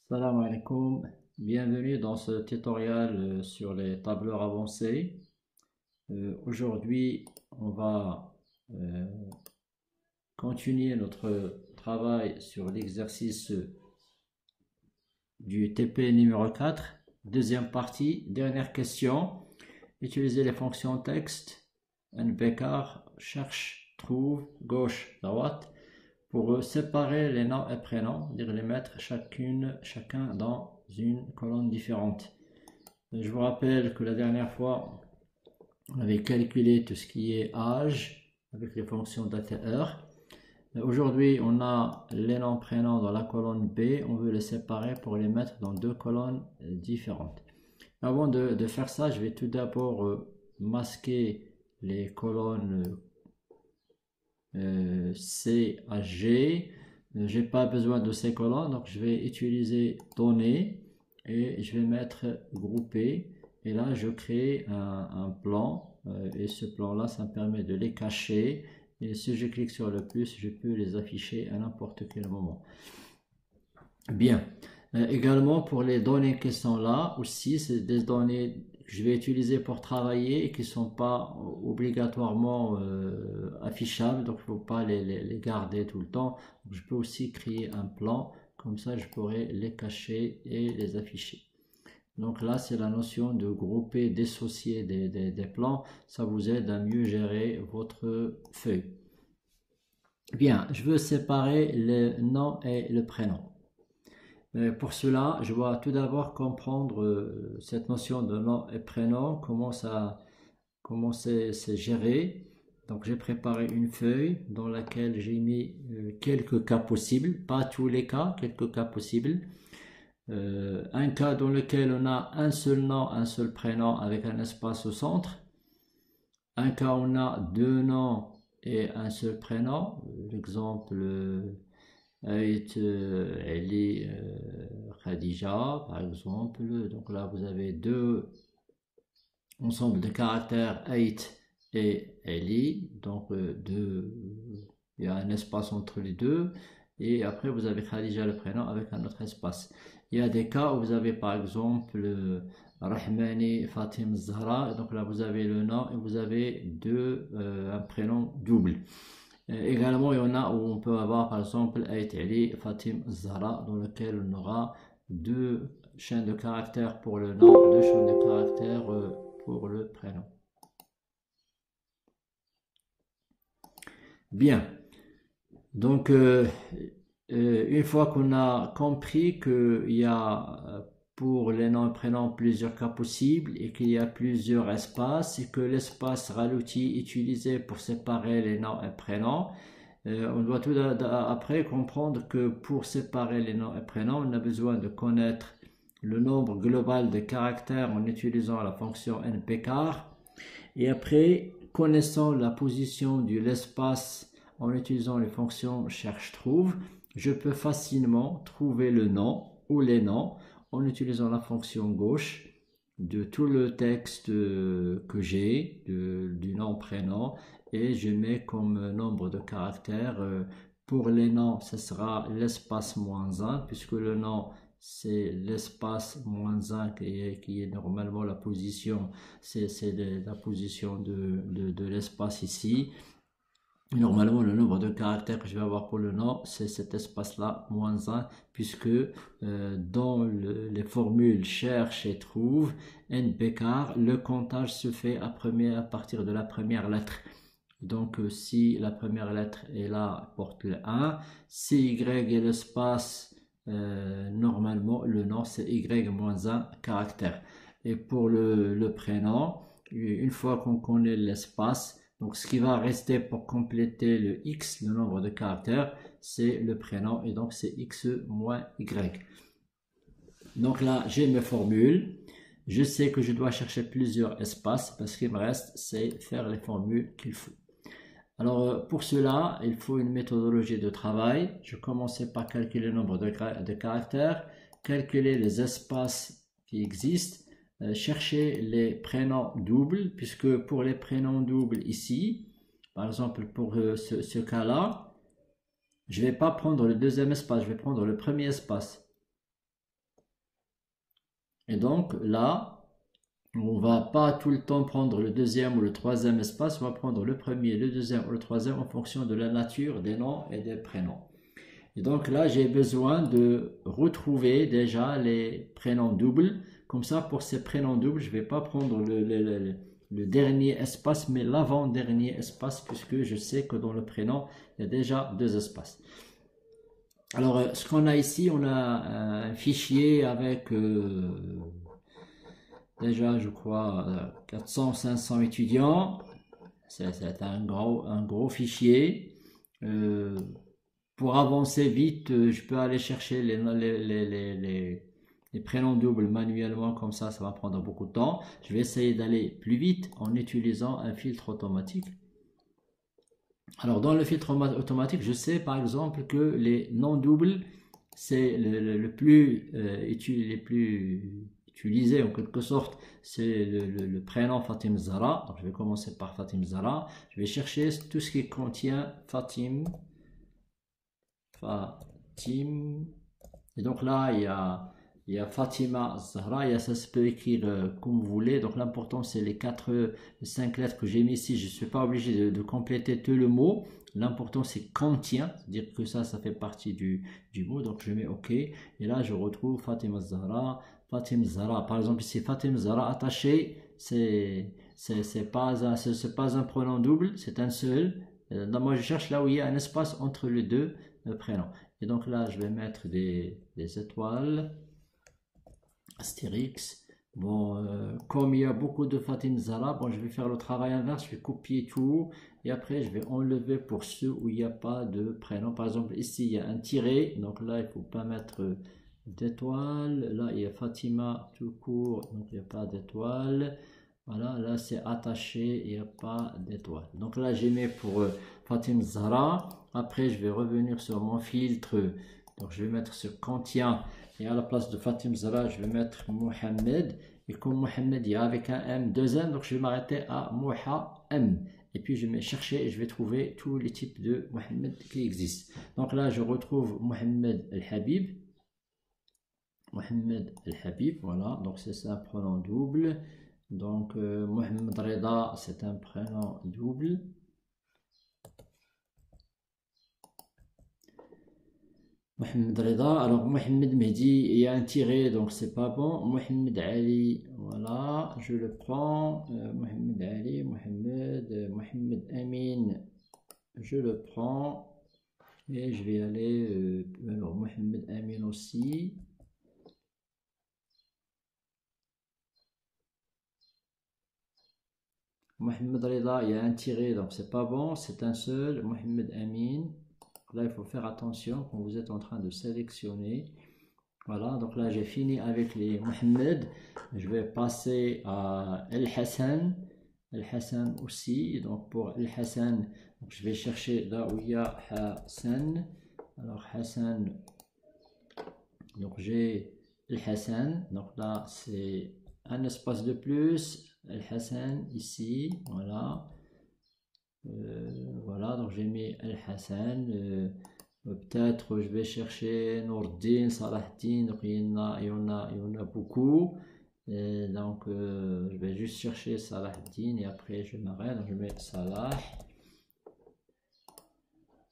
Salam alaikum, bienvenue dans ce tutoriel sur les tableurs avancés. Aujourd'hui, on va euh, continuer notre travail sur l'exercice du TP numéro 4, deuxième partie, dernière question. Utiliser les fonctions texte, npchar, cherche, trouve, gauche, droite, pour séparer les noms et prénoms, dire les mettre chacun dans une colonne différente. Je vous rappelle que la dernière fois, on avait calculé tout ce qui est âge avec les fonctions date et heure. Aujourd'hui, on a les noms prénoms dans la colonne B, on veut les séparer pour les mettre dans deux colonnes différentes. Avant de faire ça, je vais tout d'abord masquer les colonnes C à G. J'ai pas besoin de ces colonnes, donc je vais utiliser données et je vais mettre groupé. Et là, je crée un plan et ce plan-là, ça me permet de les cacher. Et si je clique sur le plus, je peux les afficher à n'importe quel moment. Bien. Également pour les données qui sont là aussi, c'est des données que je vais utiliser pour travailler et qui ne sont pas obligatoirement affichables, donc il ne faut pas les garder tout le temps. Donc, je peux aussi créer un plan, comme ça je pourrais les cacher et les afficher. Donc là, c'est la notion de grouper, dissocier des plans. Ça vous aide à mieux gérer votre feuille. Bien, je veux séparer le nom et le prénom. Pour cela, je dois tout d'abord comprendre cette notion de nom et prénom, comment c'est géré. Donc j'ai préparé une feuille dans laquelle j'ai mis quelques cas possibles, pas tous les cas, quelques cas possibles. Un cas dans lequel on a un seul nom, un seul prénom avec un espace au centre. Un cas où on a deux noms et un seul prénom. L'exemple Ali Khadija, par exemple. Donc là, vous avez deux ensembles de caractères, Ait et Ali. Donc, il y a un espace entre les deux. Et après, vous avez Khadija, le prénom, avec un autre espace. Il y a des cas où vous avez, par exemple, Rahmani, Fatim, Zahra. Donc là, vous avez le nom et vous avez un prénom double. Également, il y en a où on peut avoir par exemple Ait Ali, Fatim, Zahra, dans lequel on aura deux chaînes de caractères pour le nom, deux chaînes de caractères pour le prénom. Bien, donc une fois qu'on a compris qu'il y a pour les noms et prénoms plusieurs cas possibles et qu'il y a plusieurs espaces et que l'espace sera l'outil utilisé pour séparer les noms et prénoms, on doit tout après comprendre que pour séparer les noms et prénoms, on a besoin de connaître le nombre global de caractères en utilisant la fonction npchar. Et après, connaissant la position de l'espace en utilisant les fonctions cherche-trouve, je peux facilement trouver le nom ou les noms en utilisant la fonction gauche de tout le texte que j'ai, du nom, prénom, et je mets comme nombre de caractères. Pour les noms, ce sera l'espace -1, puisque le nom, c'est l'espace -1 qui est normalement la position, c'est la position de l'espace ici. Normalement, le nombre de caractères que je vais avoir pour le nom, c'est cet espace-là, -1, puisque dans les formules cherche et trouve, npchar, le comptage se fait à partir de la première lettre. Donc, si la première lettre est là, porte le 1, CY est l'espace, normalement, le nom, c'est Y-1 caractère. Et pour le prénom, une fois qu'on connaît l'espace, donc ce qui va rester pour compléter le X, le nombre de caractères, c'est le prénom, et donc c'est X moins Y. Donc là, j'ai mes formules. Je sais que je dois chercher plusieurs espaces, parce qu'il me reste, c'est faire les formules qu'il faut. Alors pour cela, il faut une méthodologie de travail. Je commençais par calculer le nombre de caractères, calculer les espaces qui existent, chercher les prénoms doubles, puisque pour les prénoms doubles ici, par exemple pour ce cas-là, je ne vais pas prendre le deuxième espace, je vais prendre le premier espace. Et donc là, on va pas tout le temps prendre le deuxième ou le troisième espace, on va prendre le premier, le deuxième ou le troisième en fonction de la nature des noms et des prénoms. Et donc là, j'ai besoin de retrouver déjà les prénoms doubles. Comme ça, pour ces prénoms doubles, je ne vais pas prendre le dernier espace, mais l'avant-dernier espace, puisque je sais que dans le prénom, il y a déjà deux espaces. Alors, ce qu'on a ici, on a un fichier avec déjà, je crois, 400-500 étudiants. C'est un gros fichier. Euh, pour avancer vite, je peux aller chercher les prénoms doubles manuellement, comme ça va prendre beaucoup de temps. Je vais essayer d'aller plus vite en utilisant un filtre automatique. Alors, dans le filtre automatique, je sais par exemple que les noms doubles, c'est les plus utilisés en quelque sorte, c'est le prénom Fatim Zara. Donc, je vais commencer par Fatim Zara. Je vais chercher tout ce qui contient Fatim. Et donc là, il y a Fatima Zahra, ça se peut écrire comme vous voulez. Donc l'important, c'est les 5 lettres que j'ai mis ici. Je ne suis pas obligé de compléter tout le mot. L'important, c'est contient, c'est-à-dire que ça fait partie du mot. Donc je mets OK. Et là, je retrouve Fatima Zahra. Fatima Zahra, par exemple, ici, Fatima Zahra attaché, c'est pas un pronom double, c'est un seul. Moi, je cherche là où il y a un espace entre les deux prénoms. Et donc là, je vais mettre des étoiles, astérix. Bon, comme il y a beaucoup de Fatim Zara, bon, je vais faire le travail inverse, je vais copier tout et après je vais enlever pour ceux où il n'y a pas de prénom. Par exemple, ici il y a un tiret, donc là il ne faut pas mettre d'étoile. Là il y a Fatima tout court, donc il n'y a pas d'étoile. Voilà, là c'est attaché, il n'y a pas d'étoile. Donc là j'ai mis pour Fatim Zara. Après je vais revenir sur mon filtre, donc je vais mettre sur contient. Et à la place de Fatim Zara, je vais mettre Mohamed. Et comme Mohamed, il y a avec un M, deux M, donc je vais m'arrêter à Moha-M. Et puis je vais chercher et je vais trouver tous les types de Mohamed qui existent. Donc là, je retrouve Mohamed El-Habib. Mohamed El-Habib, voilà. Donc c'est un prénom double. Donc Mohamed Reda, c'est un prénom double. Mohamed Reda, alors Mohamed Mehdi, il y a un tiré, donc c'est pas bon. Mohamed Ali, voilà, je le prends. Mohamed Ali, Mohamed Amin, je le prends. Et je vais aller, alors Mohamed Amin aussi. Mohamed Reda, il y a un tiré, donc c'est pas bon, c'est un seul. Mohamed Amin, là il faut faire attention quand vous êtes en train de sélectionner. Voilà, donc là j'ai fini avec les Mohamed. Je vais passer à El Hassan. El Hassan aussi. Donc pour El Hassan, je vais chercher là où il y a Hassan. Alors Hassan, donc j'ai El Hassan. Donc là c'est un espace de plus. El Hassan ici. Voilà. Voilà, donc j'ai mis El Hassan. Peut-être je vais chercher Nourdin, Salahdin, donc il y en a beaucoup. Et donc je vais juste chercher Salahdin et après je m'arrête. Donc je mets Salah.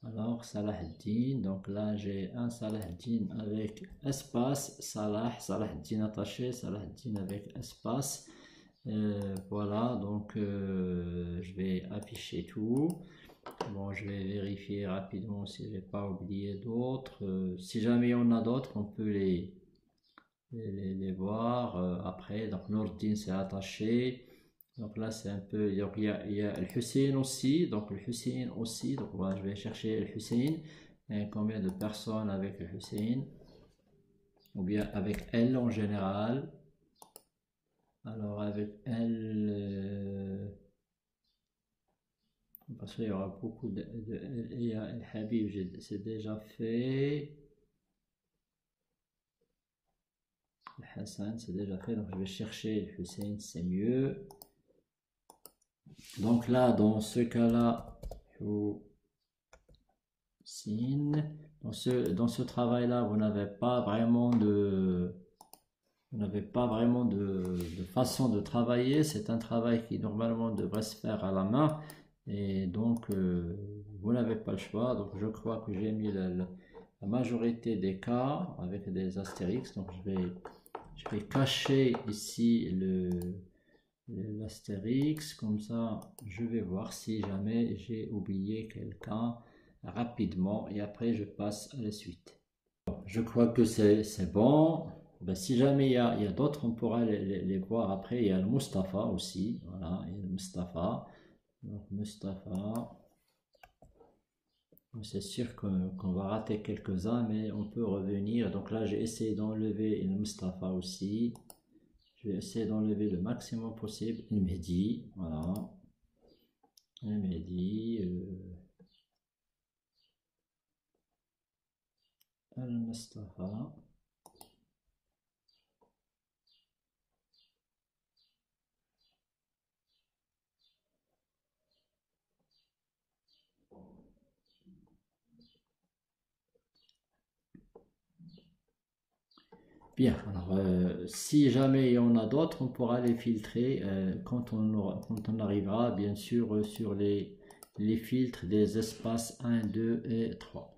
Alors Salahdin, donc là j'ai un Salahdin avec espace, Salahdin attaché, Salahdin avec espace. Voilà, donc je vais afficher tout. Bon, je vais vérifier rapidement si j'ai pas oublié d'autres. Si jamais on a d'autres, on peut les voir après. Donc, Nourdin, c'est attaché. Donc là, c'est un peu. Donc, il y a le Hussein aussi. Donc, le Hussein aussi. Donc, voilà, je vais chercher le Hussein. Et combien de personnes avec le Hussein? Ou bien avec elle en général. Alors, avec elle. Parce qu'il y aura beaucoup il y a El Habib, c'est déjà fait. Le Hassan, c'est déjà fait. Donc je vais chercher le Hussein, c'est mieux. Donc là, dans ce cas-là, Hussein. Dans ce travail-là, vous n'avez pas vraiment vous n'avez pas vraiment de façon de travailler. C'est un travail qui normalement devrait se faire à la main. Et donc, vous n'avez pas le choix. Donc, je crois que j'ai mis la majorité des cas avec des astérix. Donc, je vais cacher ici l'astérix. Comme ça, je vais voir si jamais j'ai oublié quelqu'un rapidement. Et après, je passe à la suite. Je crois que c'est bon. Ben, si jamais il y a d'autres, on pourra les voir après. Il y a le Mustapha aussi. Voilà, il y a le Mustapha. Donc, Mustapha. C'est sûr qu'on va rater quelques-uns, mais on peut revenir. Donc là, j'ai essayé d'enlever le Mustapha aussi. Je vais essayer d'enlever le maximum possible. Le Mehdi, voilà. Le Mehdi. Le Mustapha. Bien, alors si jamais il y en a d'autres, on pourra les filtrer quand on arrivera bien sûr sur les filtres des espaces 1, 2 et 3.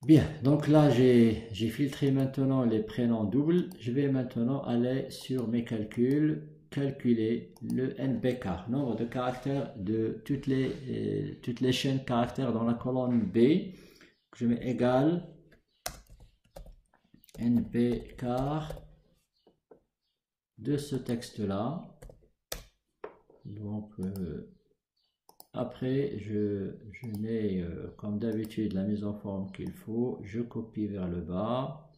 Bien, donc là j'ai filtré maintenant les prénoms doubles. Je vais maintenant aller sur mes calculs, calculer le NBK, nombre de caractères de toutes les chaînes caractères dans la colonne B. Je mets égal NB car de ce texte-là. Donc, après, je mets comme d'habitude la mise en forme qu'il faut. Je copie vers le bas.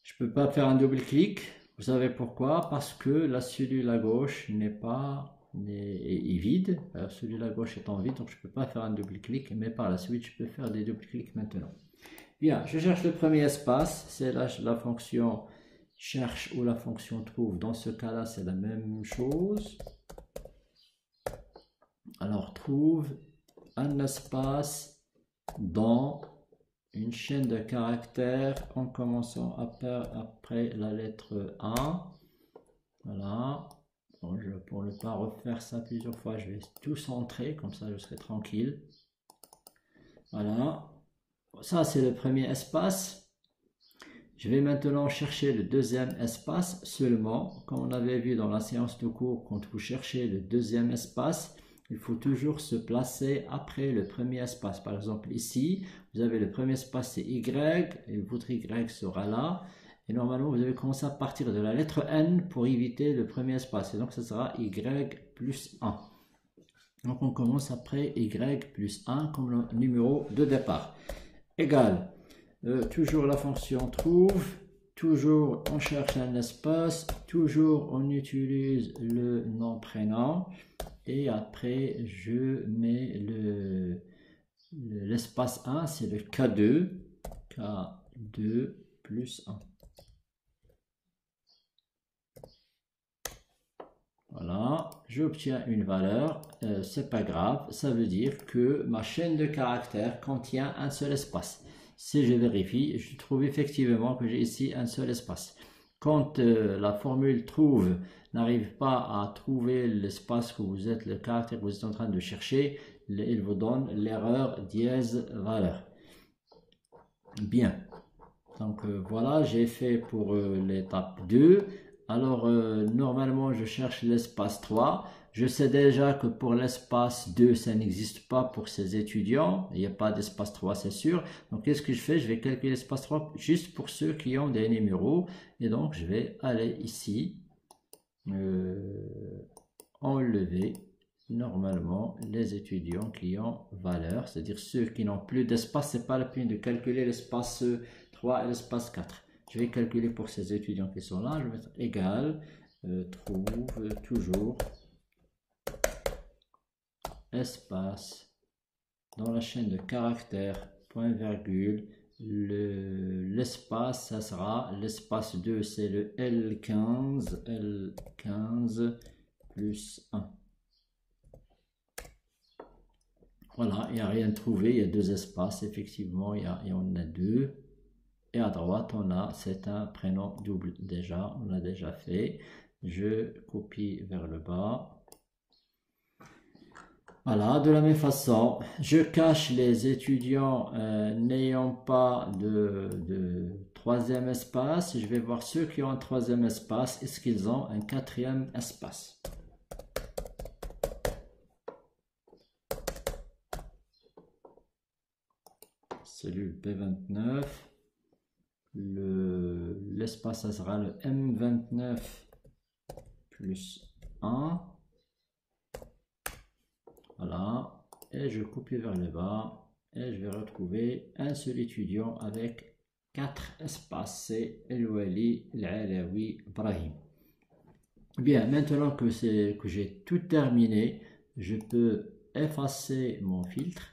Je ne peux pas faire un double-clic. Vous savez pourquoi? Parce que la cellule à gauche est vide. Celui à gauche étant vide, donc je ne peux pas faire un double-clic. Mais par la suite, je peux faire des double-clics maintenant. Bien, je cherche le premier espace, c'est la fonction cherche ou la fonction trouve. Dans ce cas-là, c'est la même chose. Alors, trouve un espace dans une chaîne de caractères en commençant après la lettre A. Voilà. Bon, pour ne pas refaire ça plusieurs fois, je vais tout centrer, comme ça je serai tranquille. Voilà. Ça, c'est le premier espace. Je vais maintenant chercher le deuxième espace seulement. Comme on avait vu dans la séance de cours, quand vous cherchez le deuxième espace, il faut toujours se placer après le premier espace. Par exemple, ici, vous avez le premier espace, c'est Y, et votre Y sera là. Et normalement, vous devez commencer à partir de la lettre N pour éviter le premier espace. Et donc, ça sera Y plus 1. Donc, on commence après Y plus 1 comme le numéro de départ. Égal. Toujours la fonction trouve, toujours on cherche un espace, toujours on utilise le nom prénom et après je mets l'espace 1, c'est le K2 plus 1. Voilà, j'obtiens une valeur, c'est pas grave, ça veut dire que ma chaîne de caractères contient un seul espace. Si je vérifie, je trouve effectivement que j'ai ici un seul espace. Quand la formule trouve n'arrive pas à trouver l'espace que vous êtes, le caractère que vous êtes en train de chercher, il vous donne l'erreur dièse valeur. Bien, donc voilà, j'ai fait pour l'étape 2. Alors, normalement, je cherche l'espace 3. Je sais déjà que pour l'espace 2, ça n'existe pas pour ces étudiants. Il n'y a pas d'espace 3, c'est sûr. Donc, qu'est-ce que je fais? Je vais calculer l'espace 3 juste pour ceux qui ont des numéros. Et donc, je vais aller ici, enlever normalement les étudiants qui ont valeur. C'est-à-dire ceux qui n'ont plus d'espace, ce n'est pas la peine de calculer l'espace 3 et l'espace 4. Je vais calculer pour ces étudiants qui sont là. Je vais mettre égal, trouve toujours espace dans la chaîne de caractères, point virgule, l'espace, ça sera l'espace 2, c'est le L15 plus 1. Voilà, il n'y a rien trouvé, il y a deux espaces, effectivement, il y en a deux. Et à droite, on a, c'est un prénom double déjà, on l'a déjà fait. Je copie vers le bas. Voilà, de la même façon, je cache les étudiants n'ayant pas de troisième espace. Je vais voir ceux qui ont un troisième espace. Est-ce qu'ils ont un quatrième espace? Cellule B29. L'espace, ça sera le M29 plus 1. Voilà, et je copie vers le bas et je vais retrouver un seul étudiant avec 4 espaces, c'est El-Wali, El-Alawi, Ibrahim. Bien, maintenant que j'ai tout terminé, je peux effacer mon filtre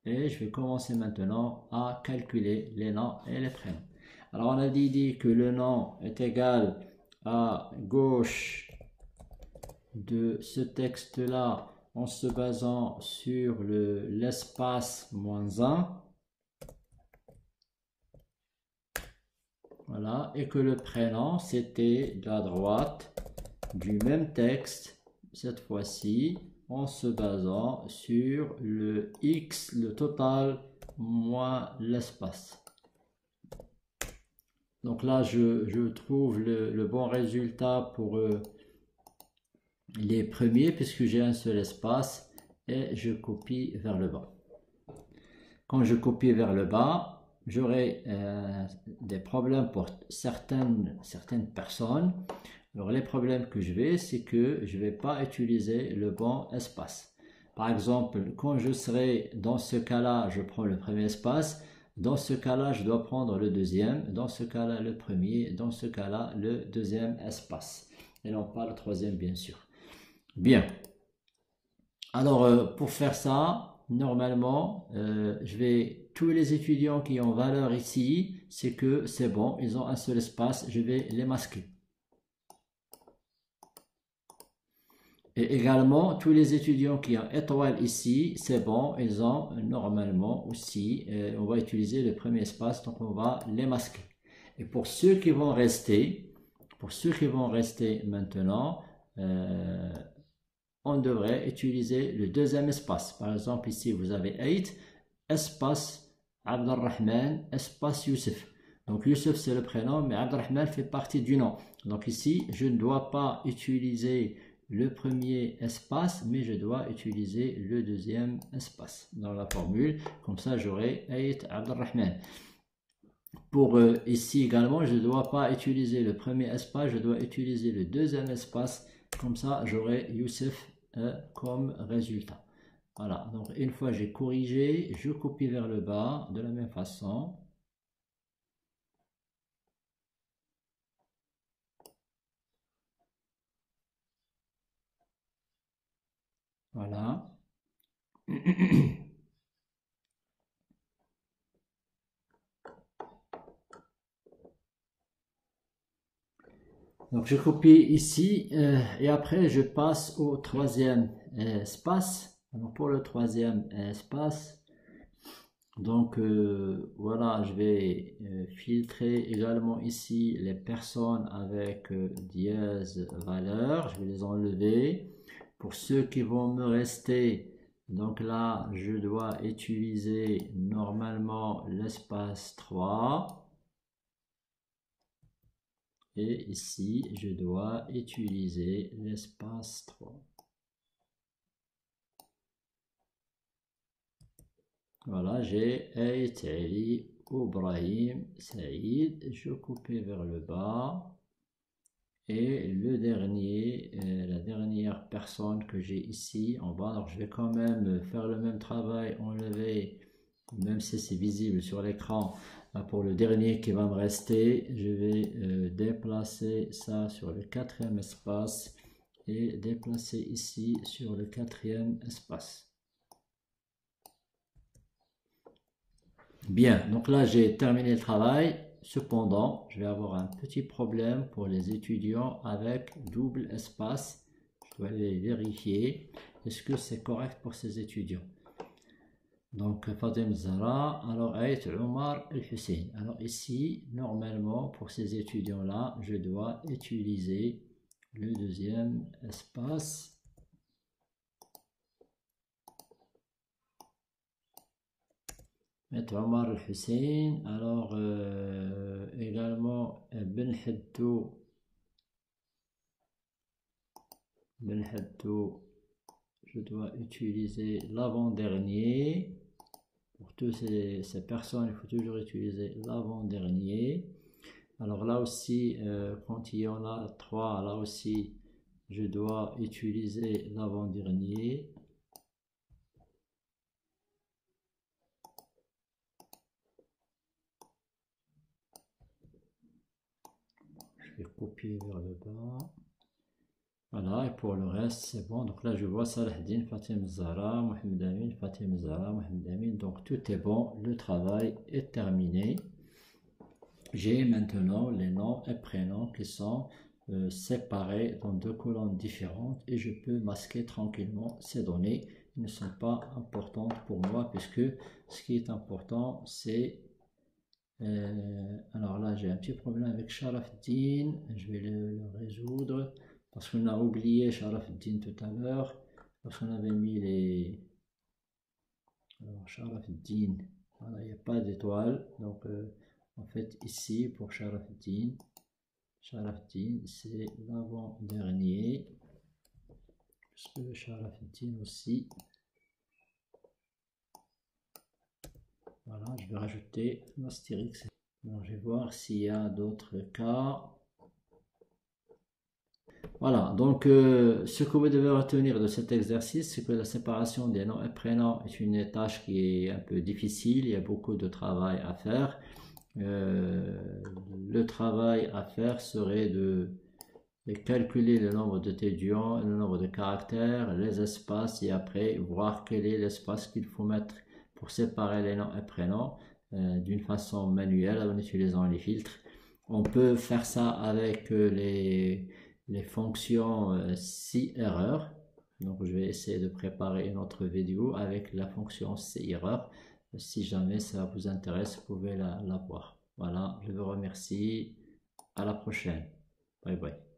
et je vais commencer maintenant à calculer les noms et les prénoms. Alors on a dit que le nom est égal à gauche de ce texte-là en se basant sur l'espace -1. Voilà, et que le prénom c'était de la droite du même texte, cette fois-ci en se basant sur le x, le total, moins l'espace. Donc là, je trouve le bon résultat pour les premiers puisque j'ai un seul espace et je copie vers le bas. Quand je copie vers le bas, j'aurai des problèmes pour certaines personnes. Alors les problèmes que je vais, c'est que je ne vais pas utiliser le bon espace. Par exemple, quand je serai dans ce cas-là, je prends le premier espace. Dans ce cas-là, je dois prendre le deuxième. Dans ce cas-là, le premier. Dans ce cas-là, le deuxième espace. Et non pas le troisième, bien sûr. Bien. Alors, pour faire ça, normalement, tous les étudiants qui ont valeur ici, c'est que c'est bon, ils ont un seul espace, je vais les masquer. Et également, tous les étudiants qui ont étoile ici, c'est bon, ils ont normalement aussi, on va utiliser le premier espace, donc on va les masquer. Et pour ceux qui vont rester, maintenant, on devrait utiliser le deuxième espace. Par exemple, ici, vous avez 8, espace Abdelrahman, espace Youssef. Donc, Youssef, c'est le prénom, mais Abdelrahman fait partie du nom. Donc, ici, je ne dois pas utiliser le premier espace, mais je dois utiliser le deuxième espace dans la formule. Comme ça, j'aurai 8 Abdelrahman. Pour ici également, je ne dois pas utiliser le premier espace, je dois utiliser le deuxième espace. Comme ça, j'aurai Youssef comme résultat. Voilà, donc une fois j'ai corrigé, je copie vers le bas de la même façon. Voilà. Donc je copie ici et après je passe au troisième espace. Alors pour le troisième espace, donc voilà, je vais filtrer également ici les personnes avec dièse valeur. Je vais les enlever. Pour ceux qui vont me rester, donc là, je dois utiliser normalement l'espace 3. Et ici, je dois utiliser l'espace 3. Voilà, j'ai Ait, Ali, Ibrahim, Saïd. Je coupe vers le bas. Et le dernier, la dernière personne que j'ai ici en bas, alors je vais quand même faire le même travail, enlever, même si c'est visible sur l'écran, pour le dernier qui va me rester, je vais déplacer ça sur le quatrième espace et déplacer ici sur le quatrième espace. Bien, donc là j'ai terminé le travail. Cependant, je vais avoir un petit problème pour les étudiants avec double espace. Je dois aller vérifier. Est-ce que c'est correct pour ces étudiants? Donc Fatem Zahra, alors Aït Omar El-Hussein. Alors ici, normalement, pour ces étudiants-là, je dois utiliser le deuxième espace. Omar El-Hussein. Alors également Ben Haddou. Je dois utiliser l'avant-dernier. Pour toutes ces personnes, il faut toujours utiliser l'avant-dernier. Alors là aussi, quand il y en a 3, là aussi, je dois utiliser l'avant-dernier. Je vais copier vers le bas. Voilà, et pour le reste, c'est bon. Donc là, je vois Salahdin, Fatem Zahra, Mohamed Amin, Fatem Zahra, Mohamed Amin. Donc tout est bon, le travail est terminé. J'ai maintenant les noms et prénoms qui sont séparés dans 2 colonnes différentes et je peux masquer tranquillement ces données. Ils ne sont pas importantes pour moi puisque ce qui est important, c'est... alors là, j'ai un petit problème avec Sharafdin. Je vais le résoudre. Parce qu'on a oublié Sharafdin tout à l'heure, parce qu'on avait mis les... Alors Sharafdin, voilà, il n'y a pas d'étoile, donc en fait ici pour Sharafdin, c'est l'avant-dernier, puisque Sharafdin aussi, voilà, je vais rajouter l'astérix. Alors je vais voir s'il y a d'autres cas. Voilà, donc ce que vous devez retenir de cet exercice, c'est que la séparation des noms et prénoms est une tâche qui est un peu difficile, il y a beaucoup de travail à faire. Le travail à faire serait de calculer le nombre d'étudiants, le nombre de caractères, les espaces et après voir quel est l'espace qu'il faut mettre pour séparer les noms et prénoms d'une façon manuelle en utilisant les filtres. On peut faire ça avec les fonctions si erreur. Donc je vais essayer de préparer une autre vidéo avec la fonction si erreur. Si jamais ça vous intéresse, vous pouvez la voir. Voilà, je vous remercie. À la prochaine. Bye bye.